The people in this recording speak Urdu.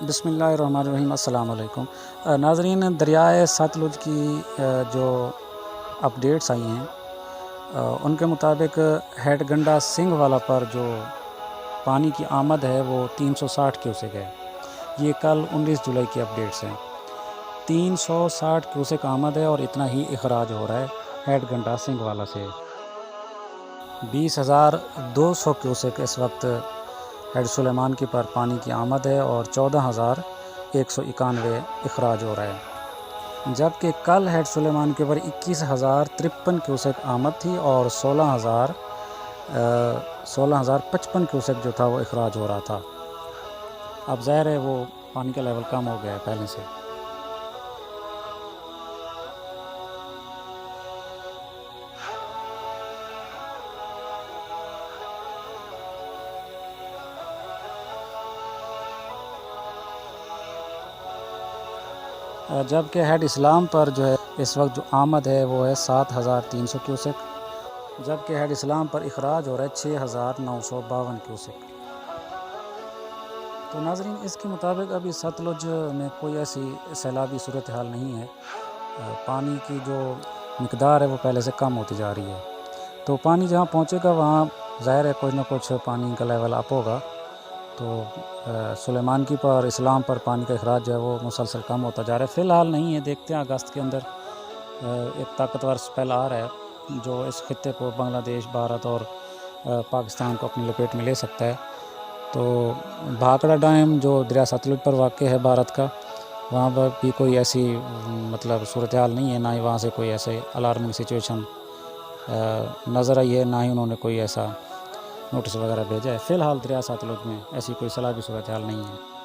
بسم اللہ الرحمن الرحیم، السلام علیکم ناظرین۔ دریائے ستلج کی جو اپڈیٹس آئی ہیں ان کے مطابق ہیڈ گنڈا سنگھ والا پر جو پانی کی آمد ہے وہ 360 کیوسک ہے۔ یہ کل 19 جولائی کی اپڈیٹس ہیں۔ 360 کیوسک آمد ہے اور اتنا ہی اخراج ہو رہا ہے ہیڈ گنڈا سنگھ والا سے۔ 20,200 کیوسک اس وقت ہیڈ سلیمان کی پر پانی کی آمد ہے اور 14,191 اخراج ہو رہا ہے، جبکہ کل ہیڈ سلیمان کے پر 21,053 کیوسک آمد تھی اور 16,055 کیوسک جو تھا وہ اخراج ہو رہا تھا۔ اب ظاہر ہے وہ پانی کا لیول کم ہو گیا ہے پہلے سے۔ جبکہ ہیڈ اسلام پر جو ہے اس وقت جو آمد ہے وہ ہے 7,300 کیوسک، جبکہ ہیڈ اسلام پر اخراج ہو رہا ہے 6,952 کیوسک۔ تو ناظرین، اس کے مطابق ابھی ستلج میں کوئی ایسی سیلابی صورتحال نہیں ہے۔ پانی کی جو مقدار ہے وہ پہلے سے کم ہوتی جا رہی ہے، تو پانی جہاں پہنچے گا وہاں ظاہر ہے کچھ نہ کچھ پانی کا لیول اپ ہوگا۔ تو سلیمان کی پر اسلام پر پانی کا اخراج جو ہے وہ مسلسل کم ہوتا جا رہا ہے۔ فی الحال نہیں ہے، دیکھتے ہیں اگست کے اندر ایک طاقتور سپیل آ رہا ہے جو اس خطے کو بنگلہ دیش، بھارت اور پاکستان کو اپنی لپیٹ میں لے سکتا ہے۔ تو بھاکڑا ڈیم جو دریا ستلج پر واقع ہے بھارت کا، وہاں پر بھی کوئی ایسی صورتحال نہیں ہے، نہ ہی وہاں سے کوئی ایسے الارمنگ سچویشن نظر آئی ہے، نہ ہی انہوں نے کوئی ایسا نوٹس وغیرہ بھیجا ہے۔ فی الحال دریا ستلج میں ایسی کوئی سیلابی صورتحال نہیں ہے۔